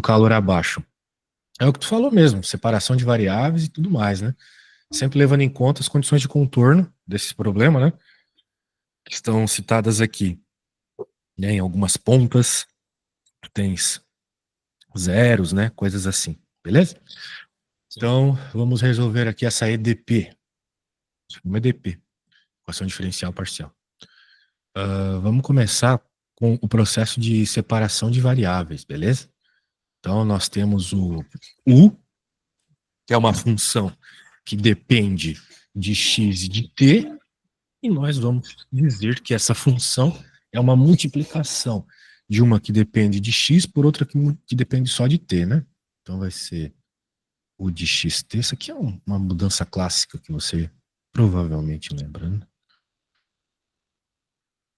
calor abaixo? É o que tu falou mesmo, separação de variáveis e tudo mais, né? Sempre levando em conta as condições de contorno desse problema, né? Que estão citadas aqui, né? Em algumas pontas, tu tens zeros, né? Coisas assim, beleza? Sim. Então, vamos resolver aqui essa EDP. Uma EDP, equação diferencial parcial. Vamos começar com o processo de separação de variáveis, beleza? Então, nós temos o U, que é uma função que depende de x e de t, e nós vamos dizer que essa função é uma multiplicação de uma que depende de x por outra que depende só de t, né? Então vai ser o de xt. Isso aqui é uma mudança clássica que você provavelmente lembra, né?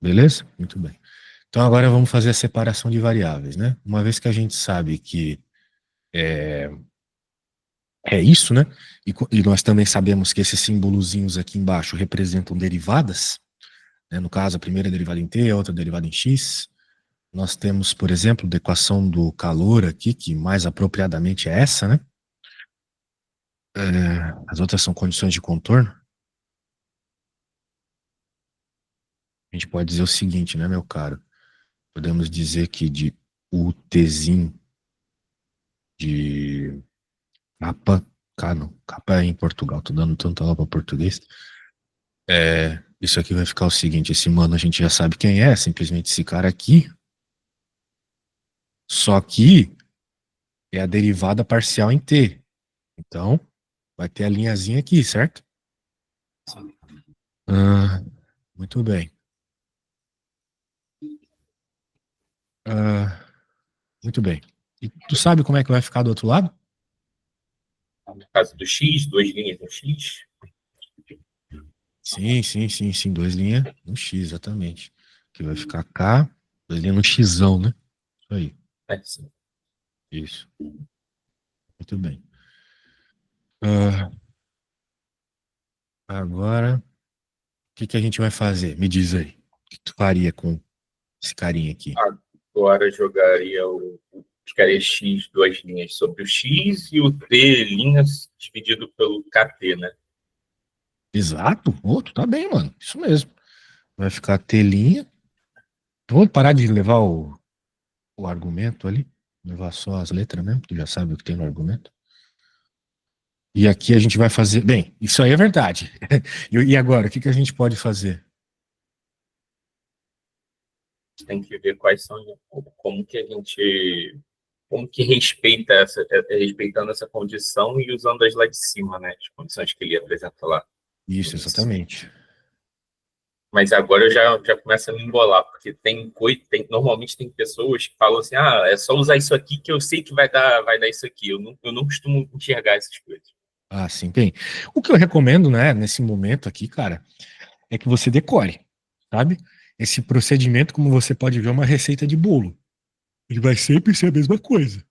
Beleza? Muito bem. Então agora vamos fazer a separação de variáveis, né? Uma vez que a gente sabe que é isso, né? E nós também sabemos que esses simbolozinhos aqui embaixo representam derivadas, né? No caso, a primeira é derivada em t, a outra é derivada em x. Nós temos, por exemplo, a equação do calor aqui, que mais apropriadamente é essa, né? As outras são condições de contorno. A gente pode dizer o seguinte, né, meu caro? Podemos dizer que de o tzinho de capa, não, capa é em Portugal, tô dando tanta aula para português. Isso aqui vai ficar o seguinte, esse mano a gente já sabe quem é, simplesmente esse cara aqui, só que é a derivada parcial em t. Então, vai ter a linhazinha aqui, certo? Sim. Ah, muito bem. Ah, muito bem. E tu sabe como é que vai ficar do outro lado? No caso do X, duas linhas no X. Sim, sim, sim, sim. Duas linhas no X, exatamente. Que vai ficar K, duas linhas no Xão, né? Isso aí. Né? Sim. Isso. Muito bem. Ah, agora, o que a gente vai fazer? Me diz aí. O que tu faria com esse carinha aqui? Agora jogaria ficaria X, duas linhas sobre o X e o T linhas dividido pelo KT, né? Exato. Ô, tu tá bem, mano. Isso mesmo. Vai ficar telinha. Vou parar de levar o argumento ali. Levar só as letras mesmo. Tu já sabe o que tem no argumento. E aqui a gente vai fazer. Bem, isso aí é verdade. E agora, o que a gente pode fazer? Tem que ver quais são, como que a gente, como que respeita respeitando essa condição e usando as lá de cima, né? As condições que ele apresenta lá no Isso, início. exatamente. Mas agora eu já começo a me embolar, porque normalmente tem pessoas que falam assim, é só usar isso aqui que eu sei que vai dar isso aqui. Eu não costumo enxergar essas coisas. Ah, sim, bem. O que eu recomendo, né, nesse momento aqui, cara, é que você decore, sabe? Esse procedimento, como você pode ver, é uma receita de bolo. Ele vai sempre ser a mesma coisa,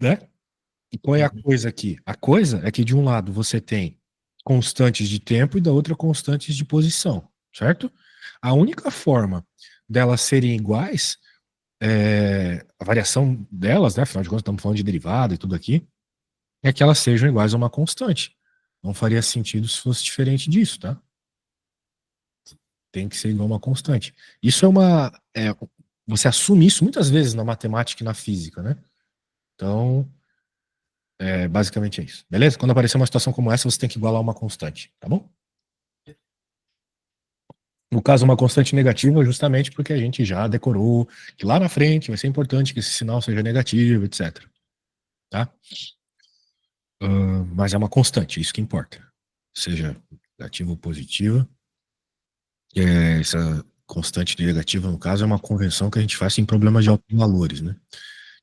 né? E qual é a Uhum. coisa aqui? A coisa é que de um lado você tem constantes de tempo e da outra constantes de posição, certo? A única forma delas serem iguais, a variação delas, né? Afinal de contas, estamos falando de derivada e tudo aqui, é que elas sejam iguais a uma constante. Não faria sentido se fosse diferente disso, tá? Tem que ser igual a uma constante. Isso você assume isso muitas vezes na matemática e na física, né? Então, basicamente é isso. Beleza? Quando aparecer uma situação como essa, você tem que igualar uma constante, tá bom? No caso, uma constante negativa, justamente porque a gente já decorou que lá na frente vai ser importante que esse sinal seja negativo, etc. Tá? Mas é uma constante, isso que importa. Seja negativa ou positiva. Essa constante negativa, no caso, é uma convenção que a gente faz em problemas de altos valores, né?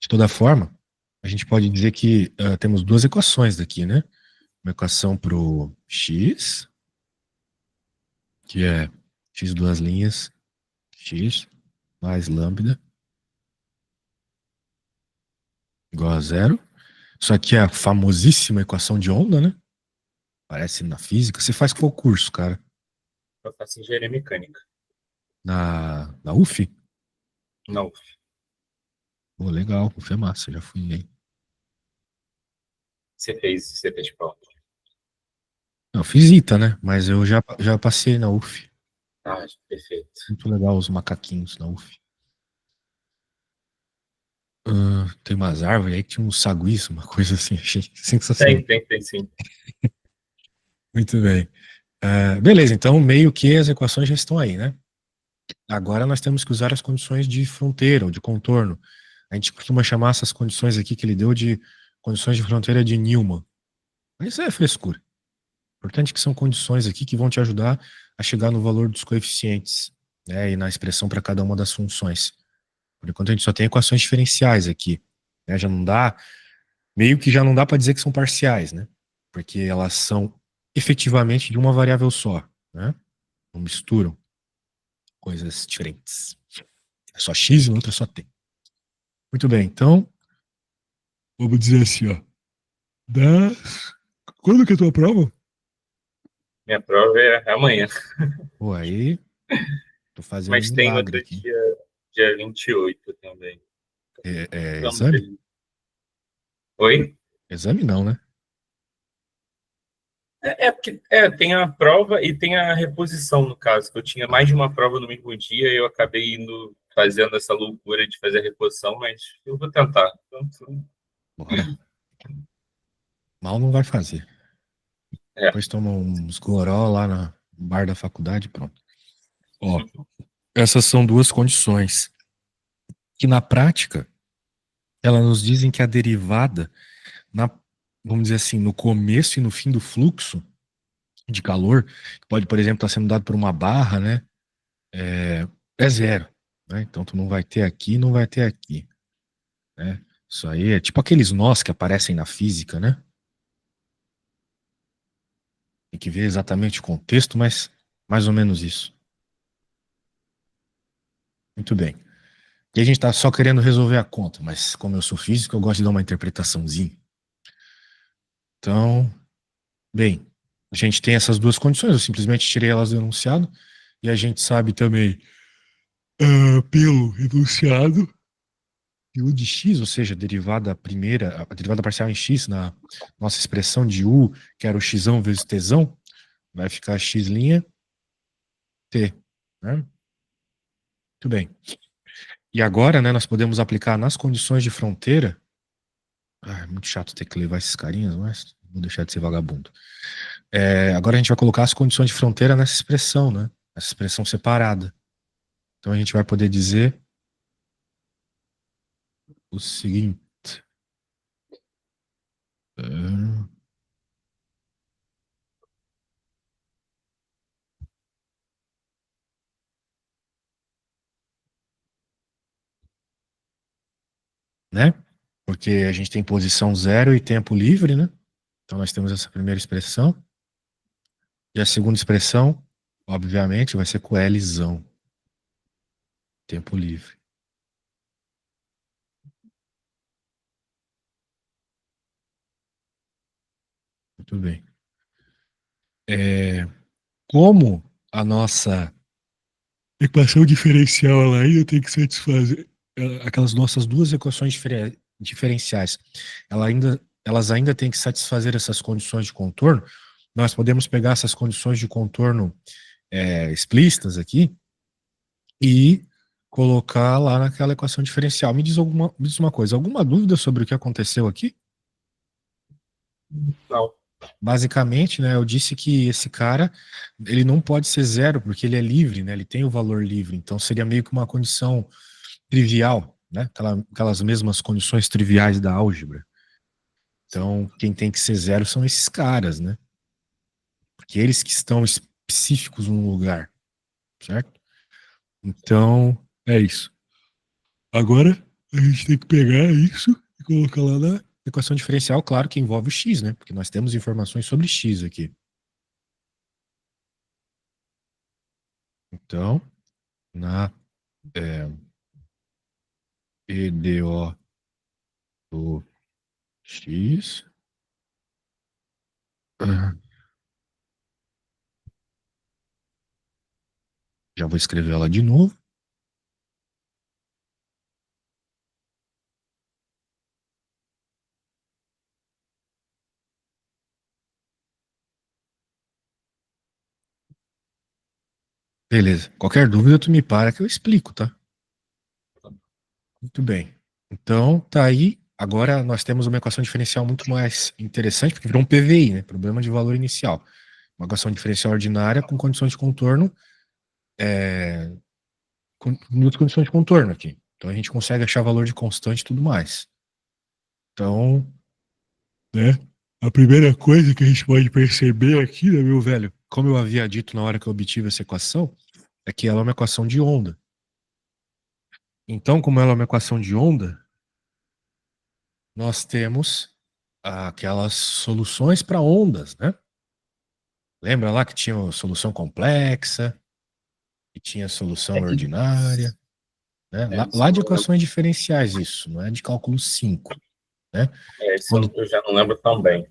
De toda forma, a gente pode dizer que temos duas equações daqui, né? Uma equação para o x, que é x duas linhas, x mais lambda igual a zero. Isso aqui é a famosíssima equação de onda, né? Parece na física. Você faz qual curso, cara? Eu faço engenharia mecânica. Na UF? Não, Pô, legal, UF é massa, já fui aí. Você fez qual? Eu fiz ITA, né? Mas eu já passei na UF. Ah, perfeito. Muito legal os macaquinhos na UF. Tem umas árvores aí que tinha um saguis, uma coisa assim, achei sensacional. Tem sim. Muito bem. Beleza, então meio que as equações já estão aí, né? Agora nós temos que usar as condições de fronteira ou de contorno. A gente costuma chamar essas condições aqui que ele deu de condições de fronteira de Newman. Mas isso é frescura. Importante que são condições aqui que vão te ajudar a chegar no valor dos coeficientes, né, e na expressão para cada uma das funções. Por enquanto a gente só tem equações diferenciais aqui, né? Já não dá, meio que já não dá para dizer que são parciais, né? Porque elas são efetivamente de uma variável só, né? Não misturam coisas diferentes. É só x e outra é só t. Muito bem, então vamos dizer assim, ó. Da... Quando que é a tua prova? Minha prova é amanhã. Pô, aí tô fazendo um Mas tem milagre outra aqui. dia 28 também. É Vamos exame? ver. Oi? Exame não, né? Porque tem a prova e tem a reposição, no caso, que eu tinha mais Ah, de uma prova no mesmo dia e eu acabei indo fazendo essa loucura de fazer a reposição, mas eu vou tentar. Então, bora. Mal não vai fazer. é. Depois toma uns goró lá no bar da faculdade e pronto. Ó, essas são duas condições que na prática elas nos dizem que a derivada na, vamos dizer assim, no começo e no fim do fluxo de calor, que pode, por exemplo, estar sendo dado por uma barra, né? É zero, né? Então tu não vai ter aqui, não vai ter aqui, né? Isso aí é tipo aqueles nós que aparecem na física, né? Tem que ver exatamente o contexto, mas mais ou menos isso. Muito bem. E a gente tá só querendo resolver a conta, mas como eu sou físico, eu gosto de dar uma interpretaçãozinha. Então, bem, a gente tem essas duas condições, eu simplesmente tirei elas do enunciado, e a gente sabe também, pelo enunciado, que u de x, ou seja, a derivada primeira, a derivada parcial em x, na nossa expressão de u, que era o x vezes t, vai ficar x' t, né? Muito bem. E agora, né, nós podemos aplicar nas condições de fronteira. É muito chato ter que levar esses carinhas, mas vou deixar de ser vagabundo. Agora a gente vai colocar as condições de fronteira nessa expressão, né? Essa expressão separada. Então a gente vai poder dizer o seguinte, é, né? Porque a gente tem posição zero e tempo livre, né? Então nós temos essa primeira expressão. E a segunda expressão, obviamente, vai ser com Lzão, tempo livre. Muito bem. Como a nossa equação diferencial ela ainda tem que satisfazer aquelas nossas duas equações diferenciais. Elas ainda têm que satisfazer essas condições de contorno. Nós podemos pegar essas condições de contorno explícitas aqui e colocar lá naquela equação diferencial. Me diz uma coisa, alguma dúvida sobre o que aconteceu aqui? Não. Basicamente, né, eu disse que esse cara, ele não pode ser zero, porque ele é livre, né, ele tem o valor livre, então seria meio que uma condição trivial, né, aquelas mesmas condições triviais da álgebra. Então, quem tem que ser zero são esses caras, né, porque eles que estão específicos num lugar, certo? Então, é isso. Agora, a gente tem que pegar isso e colocar lá na equação diferencial, claro que envolve o x, né, porque nós temos informações sobre x aqui. Então, na EDO do X. Ah, já vou escrever ela de novo. Beleza. Qualquer dúvida, tu me para que eu explico, tá? Muito bem. Então, tá aí. Agora nós temos uma equação diferencial muito mais interessante, porque virou um PVI, né? Problema de valor inicial. Uma equação diferencial ordinária com condições de contorno, com muitas condições de contorno aqui. Então a gente consegue achar valor de constante e tudo mais. Então, né? A primeira coisa que a gente pode perceber aqui, né, meu velho, como eu havia dito na hora que eu obtive essa equação, é que ela é uma equação de onda. Então, como ela é uma equação de onda, nós temos aquelas soluções para ondas, né? Lembra lá que tinha solução complexa e tinha solução É que ordinária, né? isso Lá eu de não lembro. equações diferenciais, isso, não é de cálculo 5, né? Isso Quando, eu já não lembro tão bem.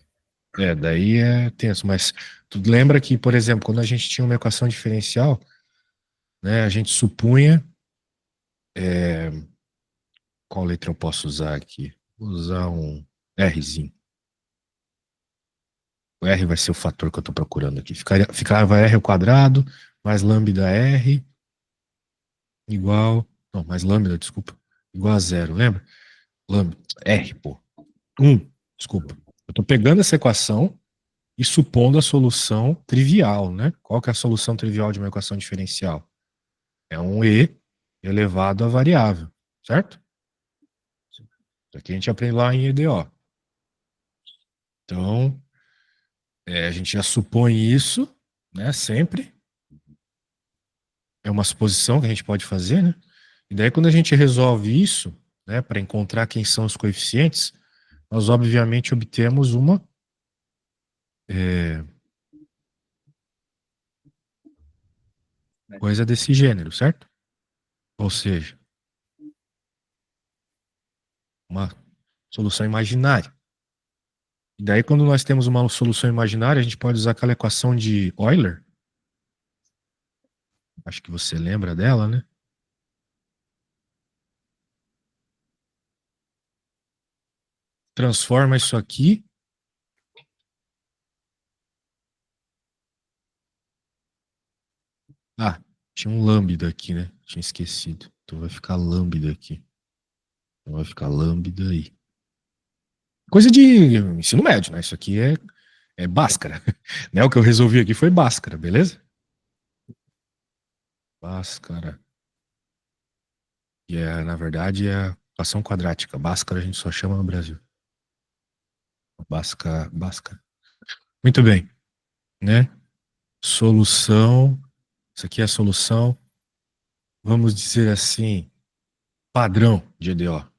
daí é tenso, mas tu lembra que, por exemplo, quando a gente tinha uma equação diferencial, né, a gente supunha, qual letra eu posso usar aqui? Vou usar um Rzinho. O R vai ser o fator que eu estou procurando aqui. Ficava R ao quadrado mais lambda R igual. Não, mais lambda, desculpa. Igual a zero, lembra? Lambda, R, pô. 1, desculpa. Eu estou pegando essa equação e supondo a solução trivial, né? Qual que é a solução trivial de uma equação diferencial? É um E elevado à variável, certo? Isso aqui a gente aprende lá em EDO. Então, a gente já supõe isso, né? Sempre. É uma suposição que a gente pode fazer, né? E daí, quando a gente resolve isso, né, para encontrar quem são os coeficientes, nós obviamente obtemos uma coisa desse gênero, certo? Ou seja, uma solução imaginária. E daí, quando nós temos uma solução imaginária, a gente pode usar aquela equação de Euler. Acho que você lembra dela, né? Transforma isso aqui. Ah, tinha um lambda aqui, né? Tinha esquecido. Então vai ficar lambda aqui. Então vai ficar lambda aí. Coisa de ensino médio, né? Isso aqui é Bhaskara. Né? O que eu resolvi aqui foi Bhaskara, beleza? Bhaskara. Que na verdade, é a equação quadrática. Bhaskara a gente só chama no Brasil. Bhaskara. Muito bem, né? Solução. Isso aqui é a solução, vamos dizer assim, padrão de EDO.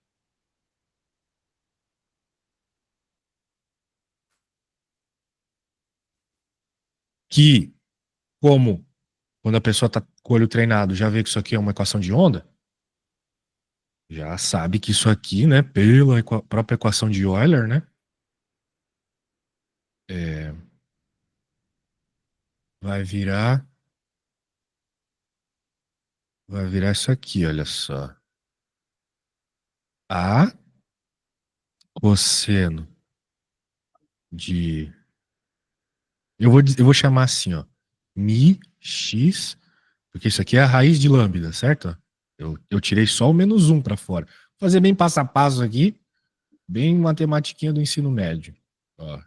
Que, como quando a pessoa está com o olho treinado, já vê que isso aqui é uma equação de onda, já sabe que isso aqui, né, pela própria equação de Euler, né, é, vai virar, isso aqui, olha só. A cosseno de, eu vou chamar assim, ó, mi x, porque isso aqui é a raiz de lambda, certo? Eu tirei só o -1 para fora. Vou fazer bem passo a passo aqui, bem matematiquinha do ensino médio. Ó.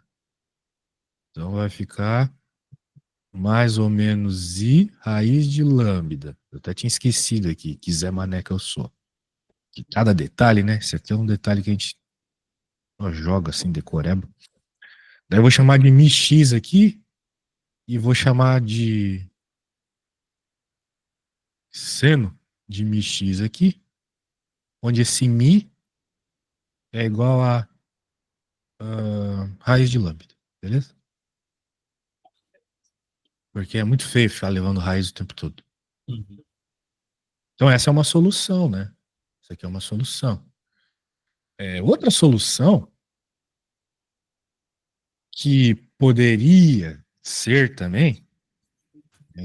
Então vai ficar mais ou menos i raiz de lambda. Eu até tinha esquecido aqui, que Zé Mané que eu sou. Que cada detalhe, né? Esse aqui é um detalhe que a gente joga assim, decoreba. Daí eu vou chamar de mi x aqui e vou chamar de seno de mi x aqui, onde esse mi é igual a raiz de lambda, beleza? Porque é muito feio ficar levando raiz o tempo todo. Uhum. Então essa é uma solução, né? Isso aqui é uma solução. Outra solução que poderia ser também, né,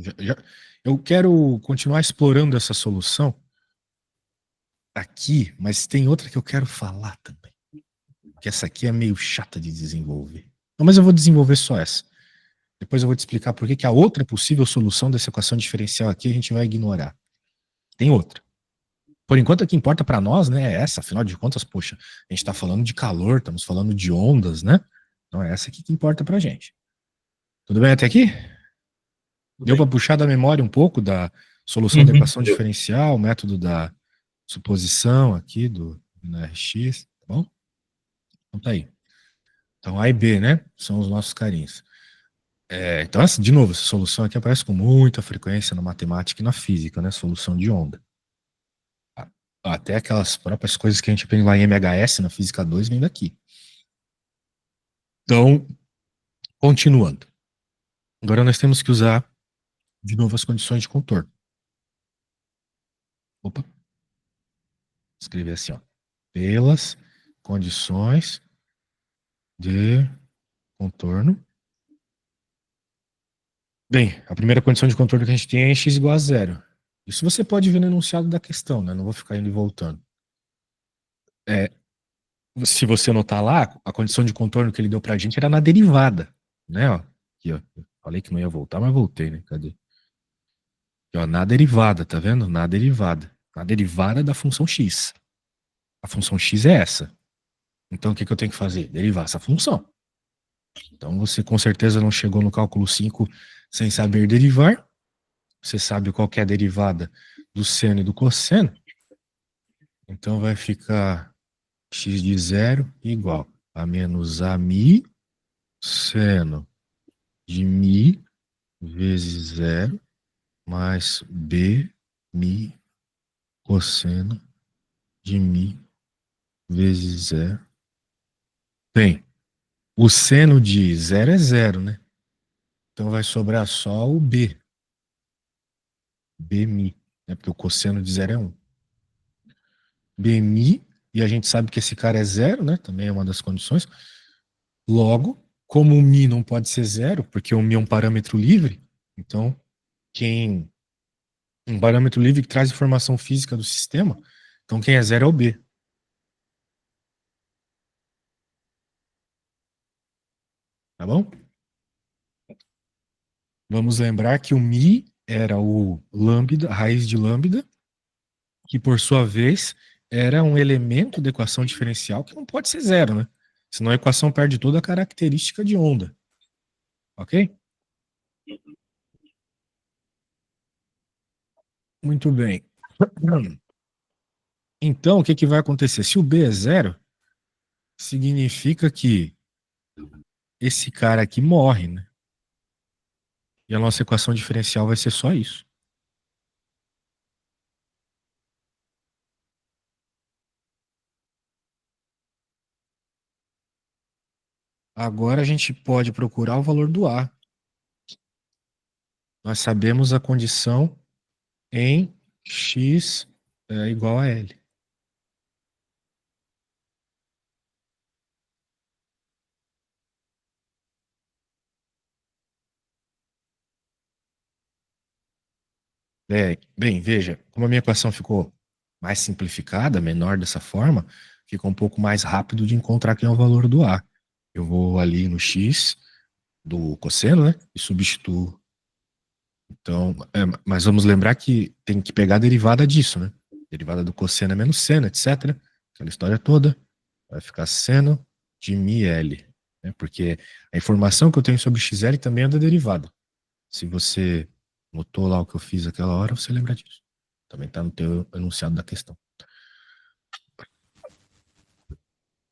eu quero continuar explorando essa solução aqui, mas tem outra que eu quero falar também, que essa aqui é meio chata de desenvolver. Não, mas eu vou desenvolver só essa. Depois eu vou te explicar por que a outra possível solução dessa equação diferencial aqui a gente vai ignorar. Tem outra. Por enquanto, o que importa para nós, né, é essa. Afinal de contas, poxa, a gente está falando de calor, estamos falando de ondas, né? Então é essa aqui que importa para gente. Tudo bem até aqui? Deu para puxar da memória um pouco da solução da equação diferencial, o método da suposição aqui do RX, tá bom? Então tá aí. Então A e B, né, são os nossos carinhos. Então, assim, de novo, essa solução aqui aparece com muita frequência na matemática e na física, né? Solução de onda. Até aquelas próprias coisas que a gente aprende lá em MHS, na Física 2, vem daqui. Então, continuando. Agora nós temos que usar, de novo, as condições de contorno. Opa. Escrever assim, ó. Pelas condições de contorno. Bem, a primeira condição de contorno que a gente tem é x igual a zero. Isso você pode ver no enunciado da questão, né? Não vou ficar indo e voltando. Se você notar lá, a condição de contorno que ele deu pra gente era na derivada, né? Ó, aqui, ó. Falei que não ia voltar, mas voltei, né? Cadê? Aqui, ó, na derivada, tá vendo? Na derivada. Na derivada da função x. A função x é essa. Então, o que eu tenho que fazer? Derivar essa função. Então, você com certeza não chegou no cálculo 5 sem saber derivar. Você sabe qual que é a derivada do seno e do cosseno. Então, vai ficar x de zero igual a menos a mi seno de mi vezes zero mais b mi cosseno de mi vezes zero. Bem, o seno de zero é zero, né? Então vai sobrar só o b. Bmi, né? Porque o cosseno de zero é 1. Bmi, e a gente sabe que esse cara é zero, né? Também é uma das condições. Logo, como o mi não pode ser zero, porque o mi é um parâmetro livre, então um parâmetro livre que traz informação física do sistema, então quem é zero é o b. Tá bom? Vamos lembrar que o mi era o lambda, a raiz de lambda, que por sua vez era um elemento da equação diferencial que não pode ser zero, né? Senão a equação perde toda a característica de onda. Ok? Muito bem. Então, o que vai acontecer? Se o B é zero, significa que esse cara aqui morre, né? E a nossa equação diferencial vai ser só isso. Agora a gente pode procurar o valor do A. Nós sabemos a condição em x é igual a L. Bem, veja, como a minha equação ficou mais simplificada, menor dessa forma, fica um pouco mais rápido de encontrar quem é o valor do A. Eu vou ali no x do cosseno, né, e substituo. Então, mas vamos lembrar que tem que pegar a derivada disso, né? Derivada do cosseno é menos seno, etc. Aquela história toda. Vai ficar seno de μl, né? Porque a informação que eu tenho sobre xl também é da derivada. Se você notou lá o que eu fiz aquela hora, você lembra disso. Também está no teu enunciado da questão.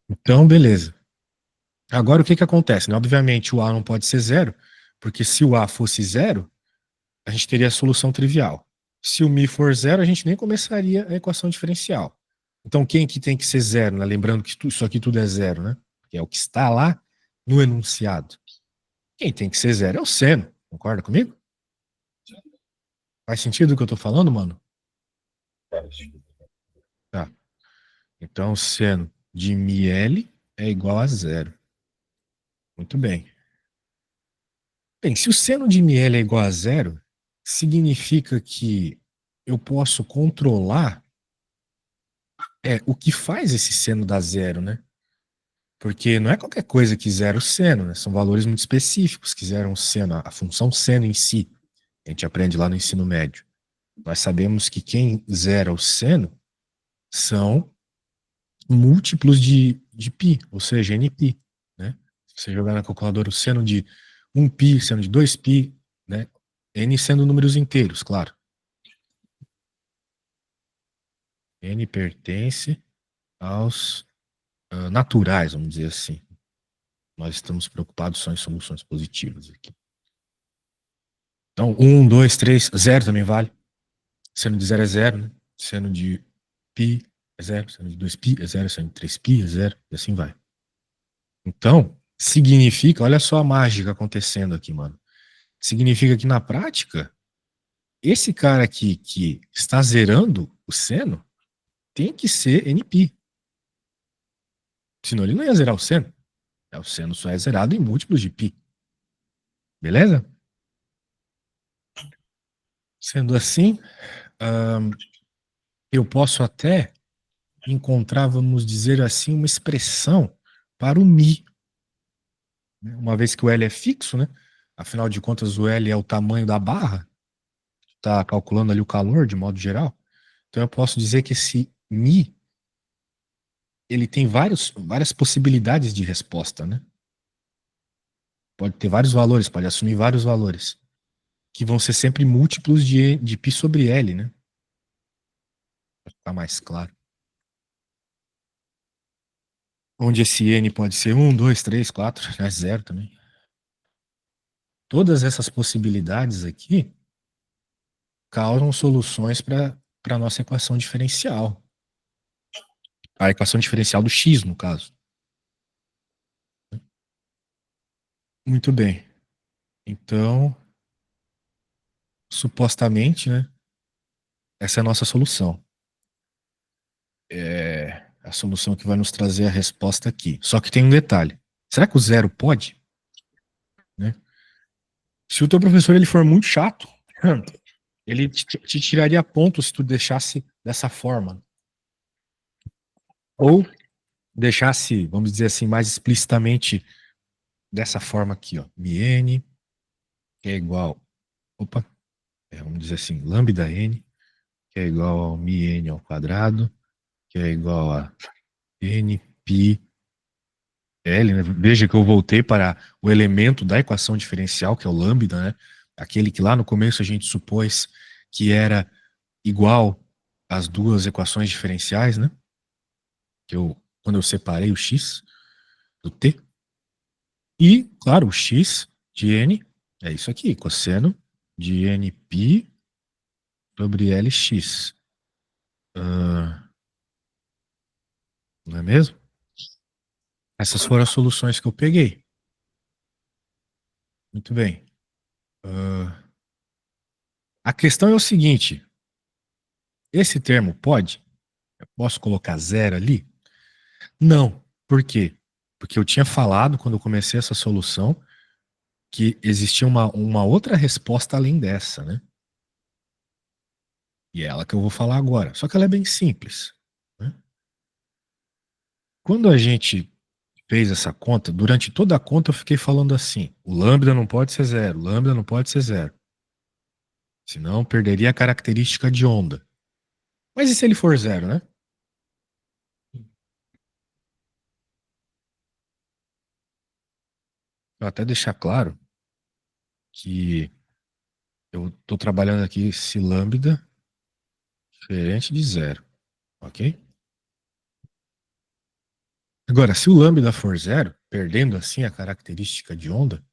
Então, beleza. Agora, o que acontece? Né? Obviamente, o A não pode ser zero, porque se o A fosse zero, a gente teria a solução trivial. Se o Mi for zero, a gente nem começaria a equação diferencial. Então, quem que tem que ser zero? Né? Lembrando que isso aqui tudo é zero, né? Que é o que está lá no enunciado. Quem tem que ser zero é o seno. Concorda comigo? Faz sentido o que eu estou falando, mano? Tá. Então, seno de μl é igual a zero. Muito bem. Bem, se o seno de μl é igual a zero, significa que eu posso controlar o que faz esse seno dar zero, né? Porque não é qualquer coisa que zera o seno, né? São valores muito específicos que zeram o seno, a função seno em si. A gente aprende lá no ensino médio. Nós sabemos que quem zera o seno são múltiplos de π, ou seja, nπ, né? Se você jogar na calculadora o seno de 1π, seno de 2π, né? N sendo números inteiros, claro. N pertence aos naturais, vamos dizer assim. Nós estamos preocupados só em soluções positivas aqui. Então, 1, 2, 3, 0 também vale. Seno de 0 é 0, né? Seno de π é 0, seno de 2π é 0, seno de 3π é 0, e assim vai. Então, significa, olha só a mágica acontecendo aqui, mano. Significa que na prática, esse cara aqui que está zerando o seno tem que ser NP. Senão ele não ia zerar o seno. O seno só é zerado em múltiplos de π. Beleza? Sendo assim, eu posso até encontrar, vamos dizer assim, uma expressão para o Mi. Uma vez que o L é fixo, né? Afinal de contas, o L é o tamanho da barra. Está calculando ali o calor de modo geral. Então eu posso dizer que esse Mi ele tem várias possibilidades de resposta, né? Pode ter vários valores, pode assumir vários valores, que vão ser sempre múltiplos de π sobre L, né? Para ficar mais claro. Onde esse N pode ser 1, 2, 3, 4, é 0 também. Todas essas possibilidades aqui causam soluções para a nossa equação diferencial. A equação diferencial do x, no caso. Muito bem. Então, supostamente, né, essa é a nossa solução. É a solução que vai nos trazer a resposta aqui. Só que tem um detalhe. Será que o zero pode? Né? Se o teu professor ele for muito chato, ele te tiraria ponto se tu deixasse dessa forma. Ou deixasse, vamos dizer assim, mais explicitamente dessa forma aqui, ó. N que é igual, vamos dizer assim, lambda n, que é igual ao μn ao quadrado, que é igual a n π L, né? Veja que eu voltei para o elemento da equação diferencial, que é o lambda, né? Aquele que lá no começo a gente supôs que era igual às duas equações diferenciais, né? Quando eu separei o x do t. E, claro, o x de n é isso aqui, cosseno de nπ sobre lx. Não é mesmo? Essas foram as soluções que eu peguei. Muito bem. A questão é o seguinte: esse termo pode? Eu posso colocar zero ali? Não. Por quê? Porque eu tinha falado, quando eu comecei essa solução, que existia uma outra resposta além dessa, né? E é ela que eu vou falar agora. Só que ela é bem simples, né? Quando a gente fez essa conta, durante toda a conta eu fiquei falando assim: o lambda não pode ser zero, o lambda não pode ser zero. Senão perderia a característica de onda. Mas e se ele for zero, né? Vou até deixar claro que eu estou trabalhando aqui esse lambda diferente de zero, ok? Agora, se o lambda for zero, perdendo assim a característica de onda,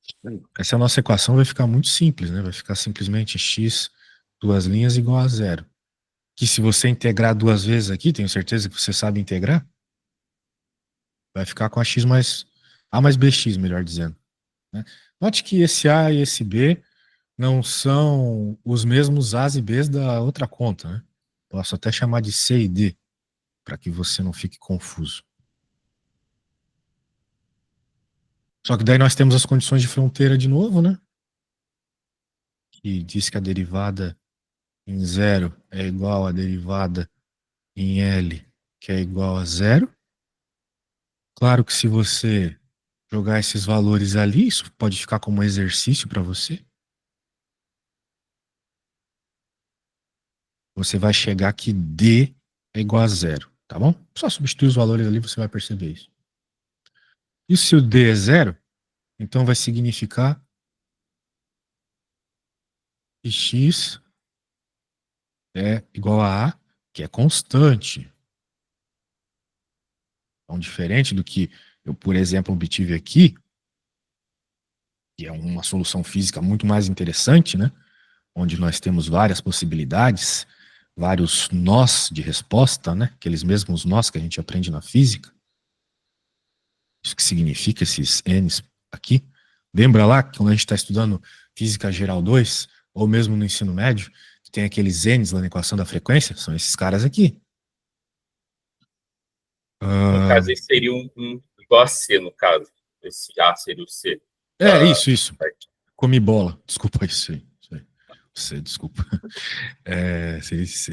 essa nossa equação vai ficar muito simples, né? Vai ficar simplesmente x duas linhas igual a zero. Que se você integrar duas vezes aqui, tenho certeza que você sabe integrar, vai ficar com a mais bx, melhor dizendo, né? Note que esse a e esse b não são os mesmos a's e b's da outra conta, né? Posso até chamar de c e d, para que você não fique confuso. Só que daí nós temos as condições de fronteira de novo, né? Que diz que a derivada em zero é igual à derivada em L, que é igual a zero. Claro que se você jogar esses valores ali, isso pode ficar como um exercício para você. Você vai chegar que D é igual a zero, tá bom? Só substituir os valores ali, você vai perceber isso. E se o D é zero, então vai significar que X é igual a A, que é constante. Então, diferente do que eu, por exemplo, obtive aqui, que é uma solução física muito mais interessante, né? Onde nós temos várias possibilidades, vários nós de resposta, né? Aqueles mesmos nós que a gente aprende na física. Isso que significa esses N's aqui. Lembra lá que quando a gente está estudando Física Geral 2, ou mesmo no ensino médio, que tem aqueles N's lá na equação da frequência? São esses caras aqui. No caso, esse seria um igual a C, no caso. Esse A seria o C. Isso. Comi bola. Desculpa isso aí. Você, desculpa. Seria esse C.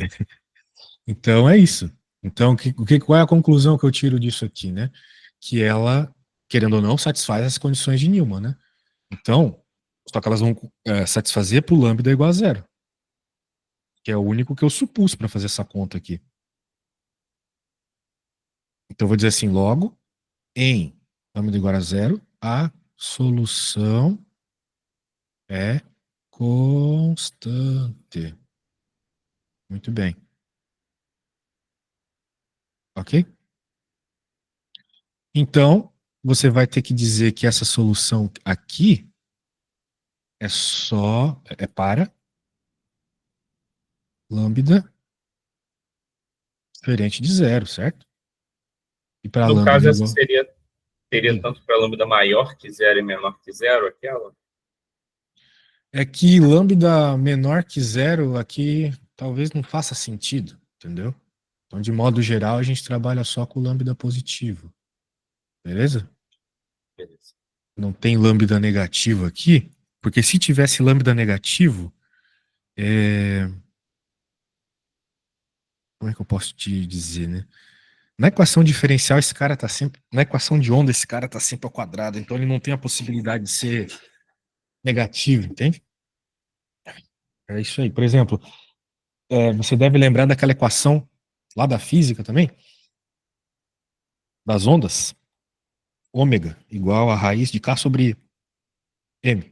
Então é isso. Então, qual é a conclusão que eu tiro disso aqui, né? Que ela, querendo ou não, satisfaz as condições de Newman, né? Então, só que elas vão satisfazer para o lambda igual a zero, que é o único que eu supus para fazer essa conta aqui. Então, eu vou dizer assim, logo, em lambda igual a zero, a solução é constante. Muito bem. Ok? Então, você vai ter que dizer que essa solução aqui é para lambda diferente de zero, certo? E para No lambda caso, essa igual. seria tanto para lambda maior que zero e menor que zero, aquela? É que lambda menor que zero aqui talvez não faça sentido, entendeu? Então, de modo geral, a gente trabalha só com lambda positivo, beleza? Beleza. Não tem lambda negativo aqui, porque se tivesse lambda negativo, como é que eu posso te dizer, né? Na equação diferencial, esse cara tá sempre. Na equação de onda, esse cara tá sempre ao quadrado, então ele não tem a possibilidade de ser negativo, entende? É isso aí. Por exemplo, você deve lembrar daquela equação lá da física também, das ondas, ômega igual a raiz de K sobre M.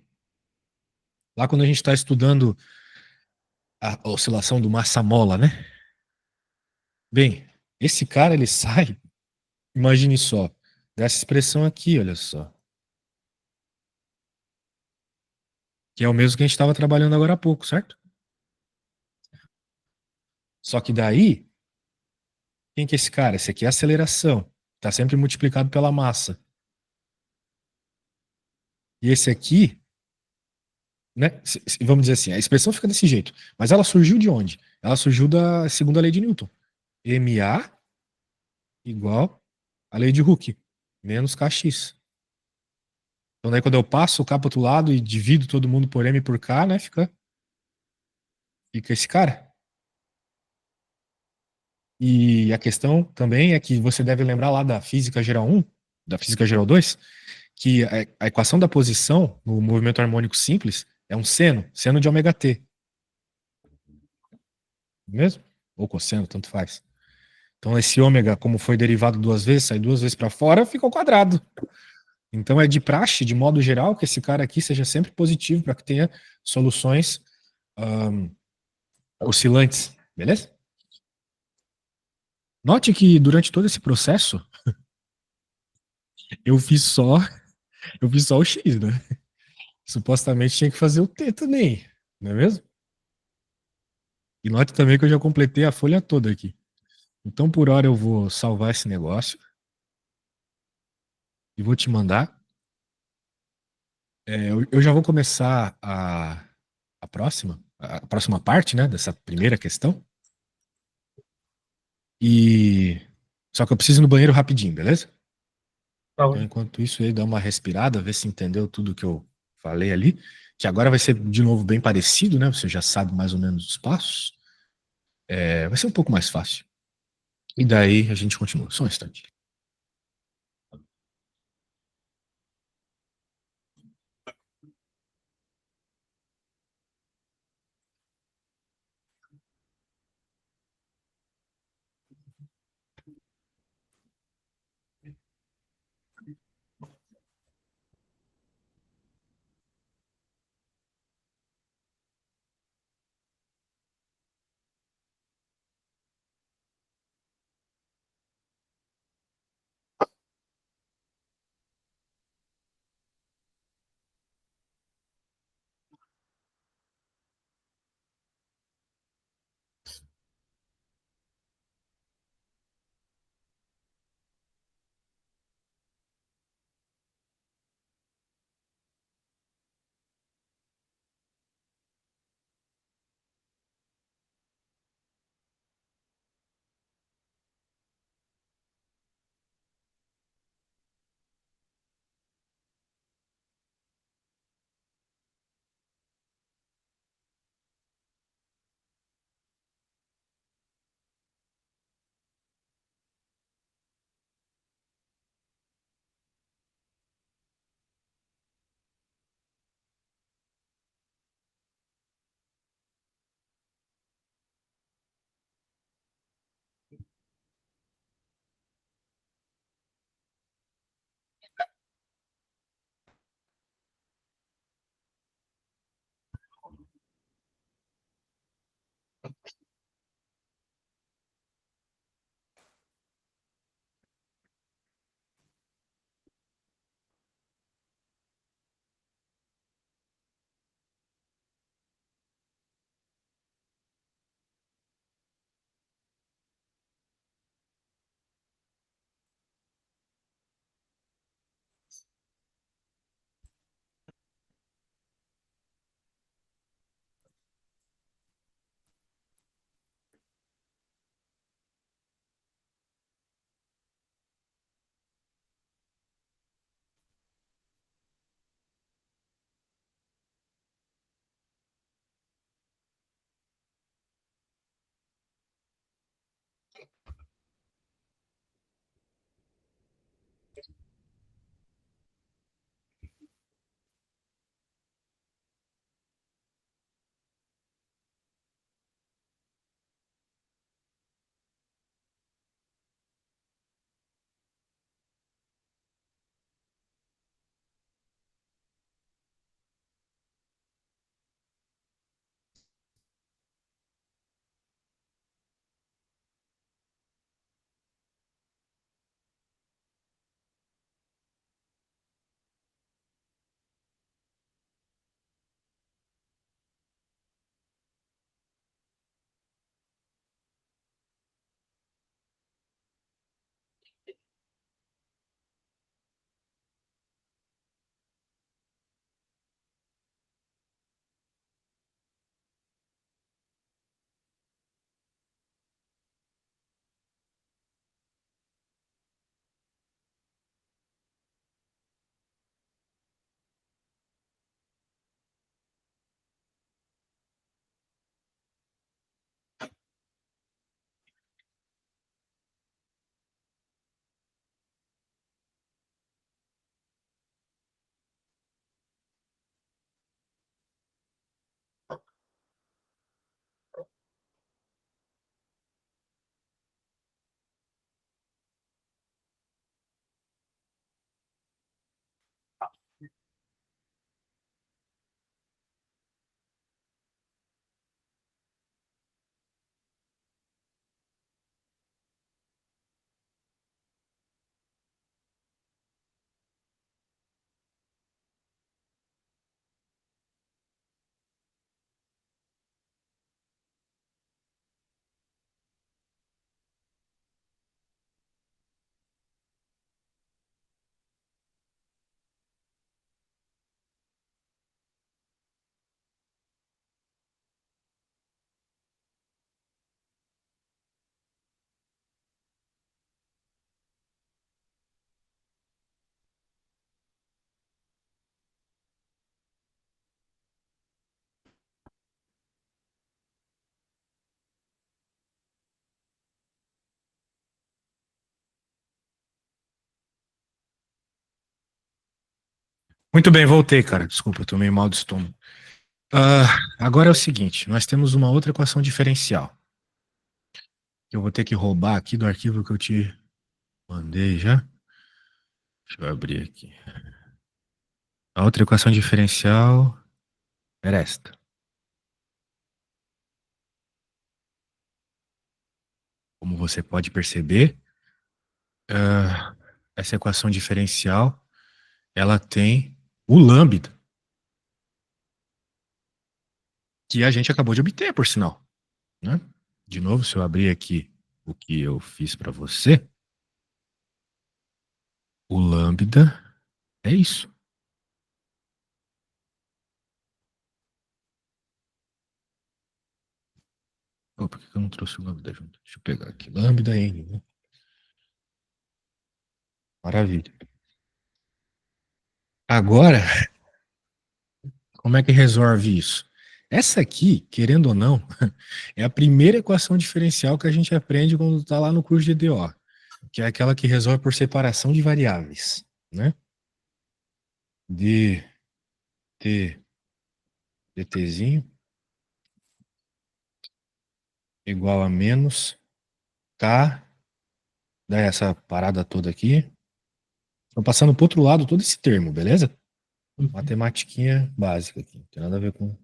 Lá quando a gente está estudando a oscilação do massa-mola, né? Bem, esse cara, ele sai, imagine só, dessa expressão aqui, olha só, que é o mesmo que a gente estava trabalhando agora há pouco, certo? Só que daí, quem que é esse cara? Esse aqui é a aceleração, está sempre multiplicado pela massa. E esse aqui, né? Vamos dizer assim, a expressão fica desse jeito, mas ela surgiu de onde? Ela surgiu da segunda lei de Newton. MA igual à lei de Hooke, menos KX. Então daí quando eu passo o K para outro lado e divido todo mundo por M por K, né, fica esse cara. E a questão também é que você deve lembrar lá da física geral 1, da física geral 2, que a equação da posição no movimento harmônico simples é um seno de ômega t. Mesmo? Ou cosseno, tanto faz. Então esse ômega, como foi derivado duas vezes, sai duas vezes para fora, fica ao quadrado. Então é de praxe, de modo geral, que esse cara aqui seja sempre positivo para que tenha soluções oscilantes, beleza? Note que durante todo esse processo eu fiz só eu fiz só o X, né? Supostamente tinha que fazer o T também, não é mesmo? E note também que eu já completei a folha toda aqui. Então por hora eu vou salvar esse negócio e vou te mandar. Eu já vou começar a próxima parte, né, dessa primeira questão. E só que eu preciso ir no banheiro rapidinho, beleza? Tá Então, bom. enquanto isso, aí dá uma respirada, ver se entendeu tudo que eu falei ali. Que agora vai ser de novo bem parecido, né? Você já sabe mais ou menos os passos. Vai ser um pouco mais fácil. E daí a gente continua. Só um instante. Muito bem, voltei, cara. Desculpa, eu tô meio mal do estômago. Ah, agora é o seguinte, nós temos uma outra equação diferencial, que eu vou ter que roubar aqui do arquivo que eu te mandei já. Deixa eu abrir aqui. A outra equação diferencial era esta. Como você pode perceber, ah, essa equação diferencial, ela tem o lambda, que a gente acabou de obter, por sinal, né? De novo, se eu abrir aqui o que eu fiz para você, o lambda é isso. Oh, por que eu não trouxe o lambda junto? Deixa eu pegar aqui. Lambda n, né? Maravilha. Agora, como é que resolve isso? Essa aqui, querendo ou não, é a primeira equação diferencial que a gente aprende quando está lá no curso de EDO, que é aquela que resolve por separação de variáveis, né? D, T, dtzinho igual a menos K, dá essa parada toda aqui. Estou passando para o outro lado todo esse termo, beleza? Matematiquinha básica aqui, não tem nada a ver com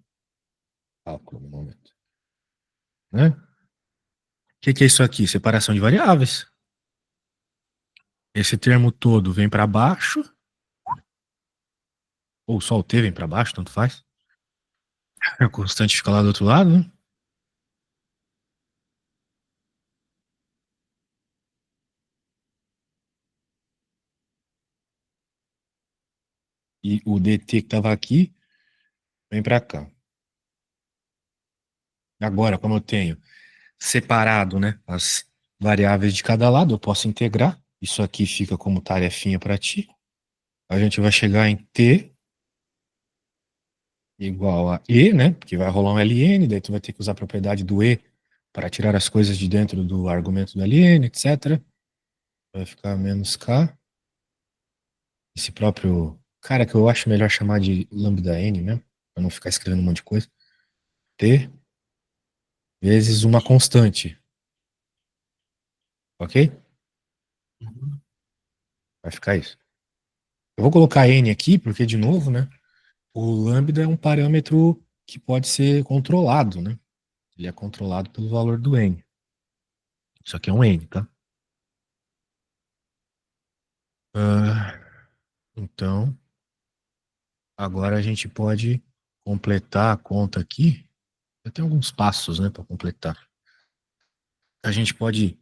cálculo no momento, né? O que é isso aqui? Separação de variáveis. Esse termo todo vem para baixo, ou só o T vem para baixo, tanto faz. A constante fica lá do outro lado, né? E o dt que estava aqui vem para cá. Agora, como eu tenho separado, né, as variáveis de cada lado, eu posso integrar. Isso aqui fica como tarefinha para ti. A gente vai chegar em t igual a e, né? Porque vai rolar um ln, daí tu vai ter que usar a propriedade do e para tirar as coisas de dentro do argumento do ln, etc. Vai ficar menos k. Esse próprio cara que eu acho melhor chamar de lambda n mesmo, para não ficar escrevendo um monte de coisa. T vezes uma constante, ok? Vai ficar isso. Eu vou colocar n aqui porque, de novo, né? O lambda é um parâmetro que pode ser controlado, né? Ele é controlado pelo valor do n. Isso aqui é um n, tá? Ah, então, agora a gente pode completar a conta aqui. Eu tenho alguns passos, né, para completar. A gente pode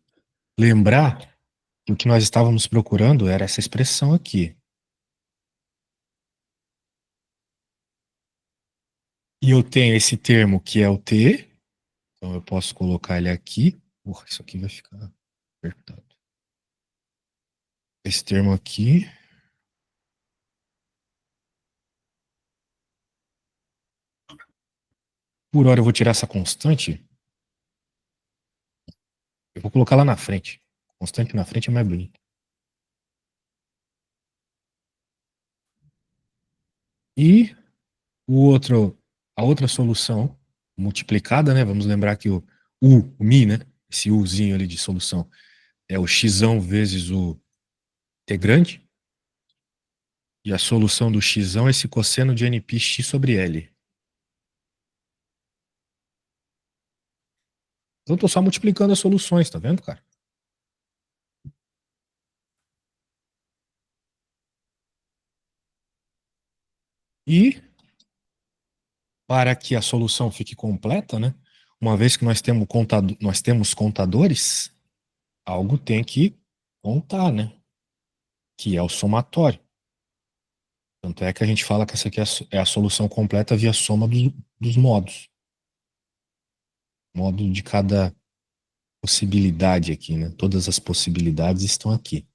lembrar que o que nós estávamos procurando era essa expressão aqui. E eu tenho esse termo que é o t, então eu posso colocar ele aqui. Porra, isso aqui vai ficar apertado. Esse termo aqui. Por hora eu vou tirar essa constante. Eu vou colocar lá na frente. Constante na frente é mais bonito. E a outra solução multiplicada, né? Vamos lembrar que o mi, né? Esse uzinho ali de solução é o x vezes o integrante. E a solução do x é esse cosseno de npx sobre L. Então eu tô só multiplicando as soluções, tá vendo, cara? E para que a solução fique completa, né? Uma vez que nós temos contadores, algo tem que contar, né? Que é o somatório. Tanto é que a gente fala que essa aqui é a solução completa via soma dos modos. Modo de cada possibilidade aqui, né? Todas as possibilidades estão aqui.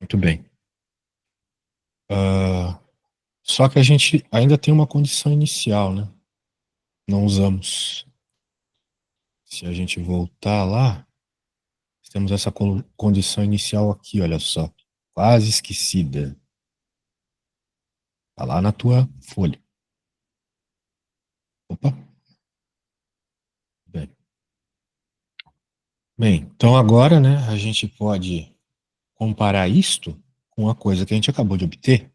Muito bem. Só que a gente ainda tem uma condição inicial, né? Não usamos. Se a gente voltar lá, temos essa condição inicial aqui, olha só. quase esquecida. Tá lá na tua folha. Opa. Bem. Bem, então agora, né, a gente pode comparar isto com a coisa que a gente acabou de obter.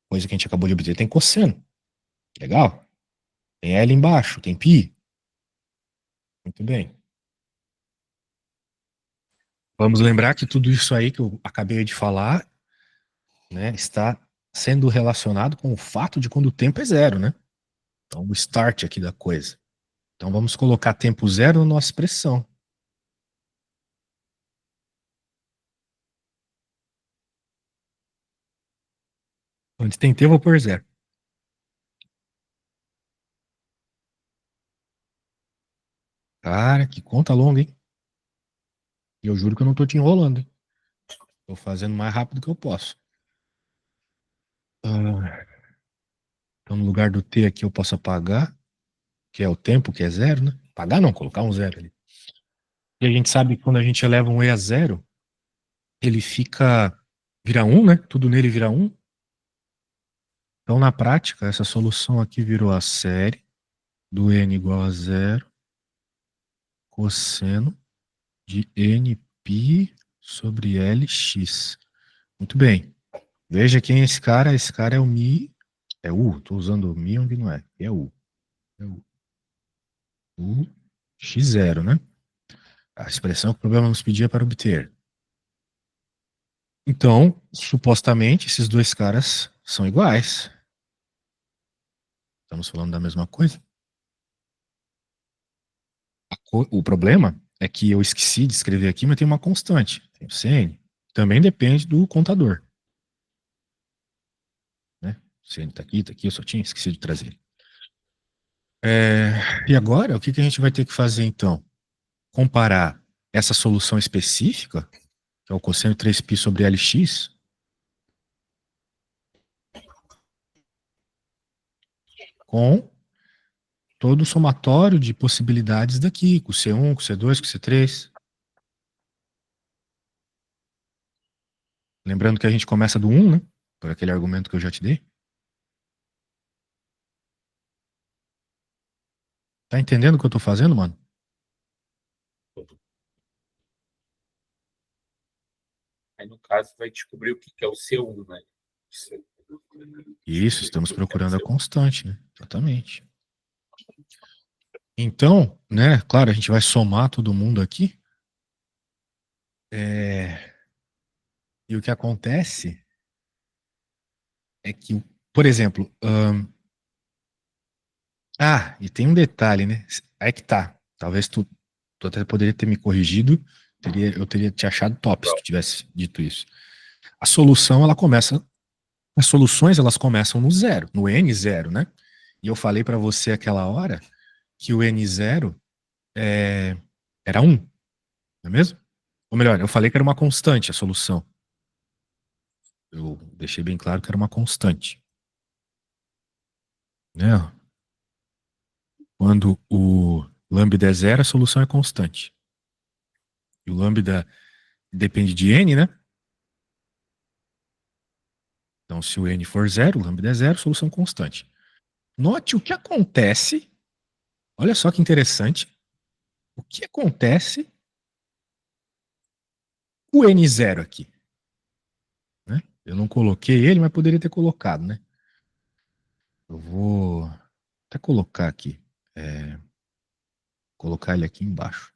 Coisa que a gente acabou de obter tem cosseno. Legal? Tem L embaixo, tem π. Muito bem. Vamos lembrar que tudo isso aí que eu acabei de falar, né, está sendo relacionado com o fato de quando o tempo é zero, né? Então, o start aqui da coisa. Então, vamos colocar tempo zero na nossa expressão. Onde tem t, eu vou pôr zero. Cara, que conta longa, hein? E eu juro que eu não tô te enrolando, hein? Tô fazendo o mais rápido que eu posso. Ah, então, no lugar do t aqui, eu posso apagar, que é o tempo, que é zero, né? Apagar não, colocar um zero ali. E a gente sabe que quando a gente eleva um e a zero, ele vira um, né? Tudo nele vira um. Então, na prática, essa solução aqui virou a série do n igual a zero, cosseno de nπ sobre Lx. Muito bem. Veja quem é esse cara. Esse cara é o mi. É u. Estou usando o mi onde não é. É u. É u. U x0, né? A expressão que o problema nos pedia para obter. Então, supostamente, esses dois caras são iguais. Estamos falando da mesma coisa. O problema é que eu esqueci de escrever aqui, mas tem uma constante. Tem o Cn. Também depende do contador. Né? O Cn tá aqui, eu só tinha esquecido de trazer ele. E agora, o que a gente vai ter que fazer então? Comparar essa solução específica, que é o cosseno 3π sobre Lx, com todo o somatório de possibilidades daqui, com C1, com C2, com C3. Lembrando que a gente começa do 1, né? Por aquele argumento que eu já te dei. Tá entendendo o que eu tô fazendo, mano? Aí, no caso, vai descobrir o que é o C1, né? Isso, estamos procurando a constante, né? Exatamente. Então, né, claro, a gente vai somar todo mundo aqui. E o que acontece é que, por exemplo, e tem um detalhe, né? Aí que tá. Talvez tu até poderia ter me corrigido, eu teria te achado top se tu tivesse dito isso. A solução, ela começa, as soluções, elas começam no zero, no n zero, né? E eu falei para você aquela hora que o n zero era 1, não é mesmo? Ou melhor, eu falei que era uma constante a solução. Eu deixei bem claro que era uma constante. Né? Quando o lambda é zero, a solução é constante. E o lambda depende de n, né? Então, se o n for zero, o lambda é zero, solução constante. Note o que acontece. Olha só que interessante. O que acontece com o n zero aqui? Né? Eu não coloquei ele, mas poderia ter colocado, né? Eu vou até colocar aqui. Colocar ele aqui embaixo.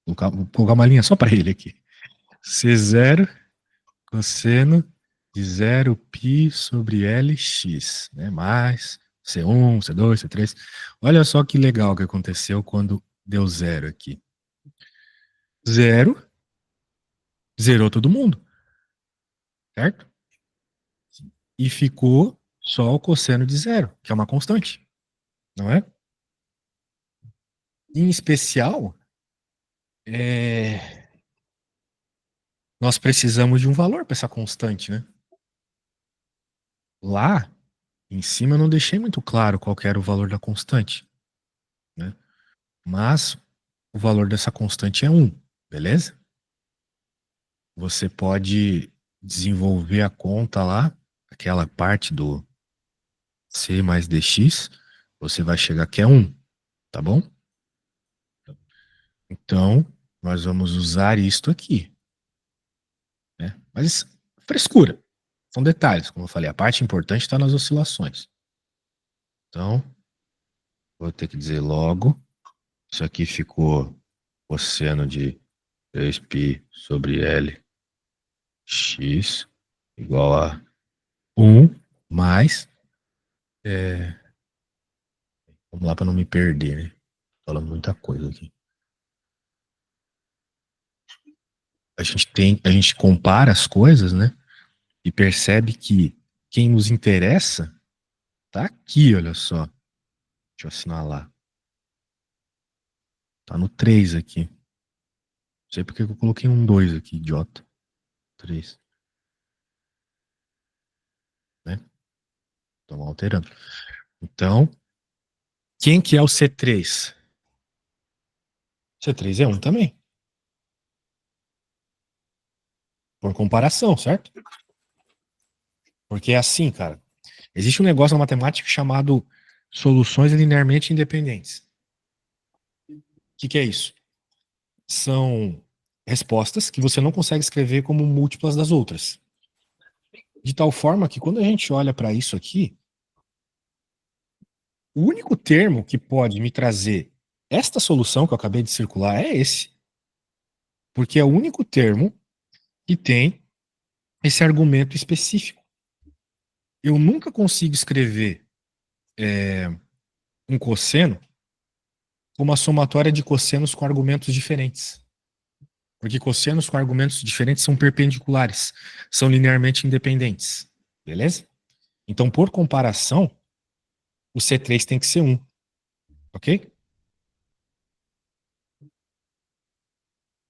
Vou colocar uma linha só para ele aqui. C0 cosseno de 0π sobre Lx, né? Mais C1, C2, C3. Olha só que legal que aconteceu quando deu zero aqui. Zero, zerou todo mundo, certo? E ficou só o cosseno de zero, que é uma constante, não é? Em especial, é, nós precisamos de um valor para essa constante, né? Lá em cima eu não deixei muito claro qual que era o valor da constante, né? Mas o valor dessa constante é 1, beleza? Você pode desenvolver a conta lá, aquela parte do C mais DX, você vai chegar que é 1, tá bom? Então, nós vamos usar isto aqui, né? Mas frescura, são detalhes, como eu falei, a parte importante está nas oscilações. Então, vou ter que dizer logo, isso aqui ficou cosseno de 3π sobre L x igual a 1 mais, vamos lá para não me perder, né? Tô falando muita coisa aqui. A gente compara as coisas, né? E percebe que quem nos interessa tá aqui, olha só. Deixa eu assinalar. Tá no 3 aqui. Não sei porque eu coloquei um 2 aqui, idiota. 3, né? Estamos alterando. Então, quem que é o C3? C3 é 1 também. Por comparação, certo? Porque é assim, cara. Existe um negócio na matemática chamado soluções linearmente independentes. O que é isso? São respostas que você não consegue escrever como múltiplas das outras. De tal forma que quando a gente olha para isso aqui, o único termo que pode me trazer esta solução que eu acabei de circular é esse. Porque é o único termo que tem esse argumento específico. Eu nunca consigo escrever um cosseno como uma somatória de cossenos com argumentos diferentes. Porque cossenos com argumentos diferentes são perpendiculares, são linearmente independentes. Beleza? Então, por comparação, o C3 tem que ser 1. Ok?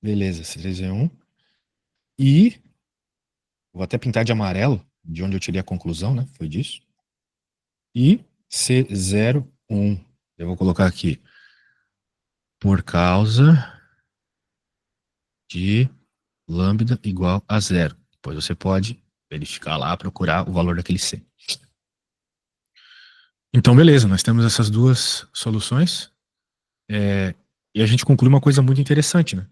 Beleza, C3 é 1. E vou até pintar de amarelo, de onde eu tirei a conclusão, né? Foi disso. E C0, 1. Eu vou colocar aqui. Por causa de lambda igual a 0. Depois você pode verificar lá, procurar o valor daquele C. Então, beleza, nós temos essas duas soluções. E a gente conclui uma coisa muito interessante, né?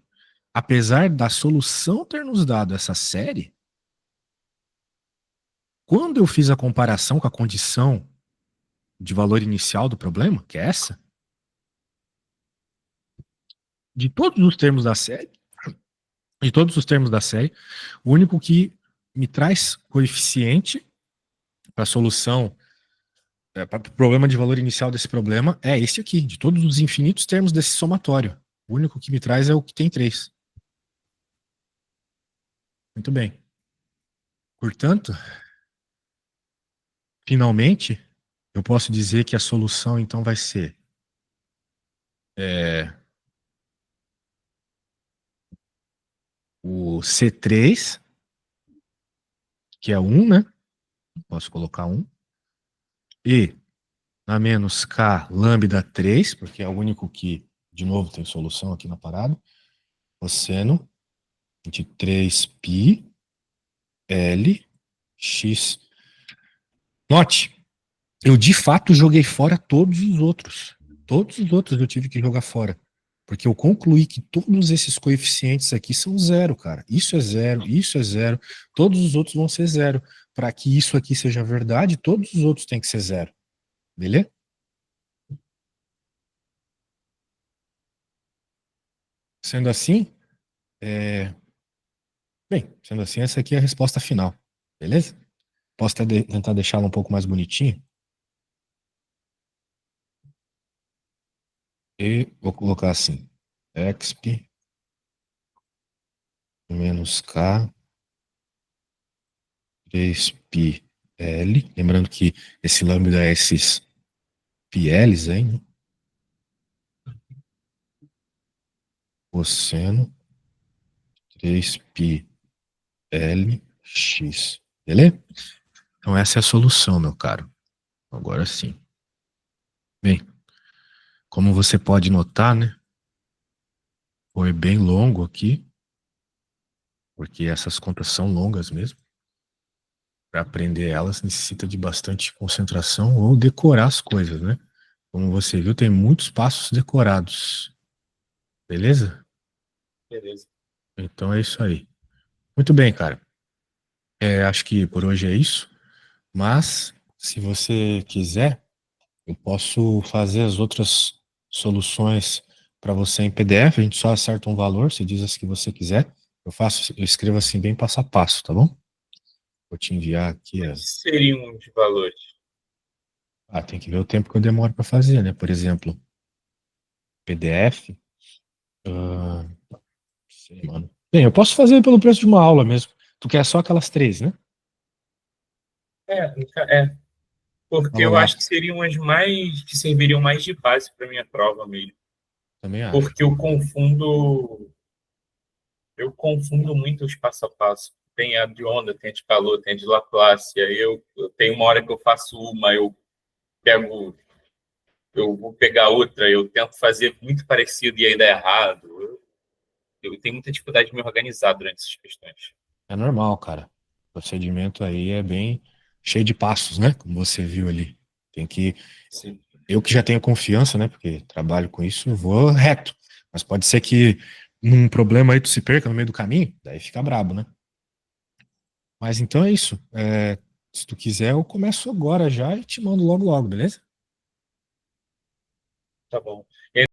Apesar da solução ter nos dado essa série, quando eu fiz a comparação com a condição de valor inicial do problema, que é essa, de todos os termos da série, o único que me traz coeficiente para a solução, para o problema de valor inicial desse problema, é esse aqui, de todos os infinitos termos desse somatório. O único que me traz é o que tem 3. Muito bem. Portanto, finalmente, eu posso dizer que a solução, então, vai ser o C3, que é 1, né? Posso colocar 1. E na menos K lambda 3, porque é o único que, de novo, tem solução aqui na parada. Cosseno de 3π L x. Note, eu de fato joguei fora todos os outros. Todos os outros eu tive que jogar fora. Porque eu concluí que todos esses coeficientes aqui são zero, cara. Isso é zero, isso é zero. Todos os outros vão ser zero. Para que isso aqui seja verdade, todos os outros têm que ser zero. Beleza? Sendo assim, sendo assim, essa aqui é a resposta final. Beleza? Posso até tentar deixá-la um pouco mais bonitinha. E vou colocar assim: exp menos k 3π L. Lembrando que esse lambda é esses πLs aí, né? Cosseno 3π Lx. Beleza? Então essa é a solução, meu caro. Agora sim. Bem, como você pode notar, né? Foi bem longo aqui, porque essas contas são longas mesmo. para aprender elas necessita de bastante concentração ou decorar as coisas, né? Como você viu, tem muitos passos decorados. Beleza? Beleza. Então é isso aí. Muito bem, cara. Acho que por hoje é isso. Mas, se você quiser, eu posso fazer as outras soluções para você em PDF. A gente só acerta um valor, você diz as que você quiser. Eu escrevo assim bem passo a passo, tá bom? Vou te enviar aqui. Quais seriam os valores? Tem que ver o tempo que eu demoro para fazer, né? Por exemplo, PDF. ah, sei, mano. Bem, eu posso fazer pelo preço de uma aula mesmo. Tu quer só aquelas três, né? É, porque Vamos eu lá. acho que seriam as mais que serviriam mais de base para minha prova mesmo. Também acho. Porque eu confundo muito os passo a passo. Tem a de onda, tem a de calor, tem a de Laplace. Aí eu tenho uma hora que eu faço uma, pego, eu vou pegar outra, eu tento fazer muito parecido e aí dá errado. Eu tenho muita dificuldade de me organizar durante essas questões. É normal, cara. O procedimento aí é bem cheio de passos, né? Como você viu ali. Tem que. Sim. Eu que já tenho confiança, né? Porque trabalho com isso, eu vou reto. Mas pode ser que num problema aí tu se perca no meio do caminho, daí fica brabo, né? Mas então é isso. Se tu quiser, eu começo agora já e te mando logo logo, beleza? Tá bom.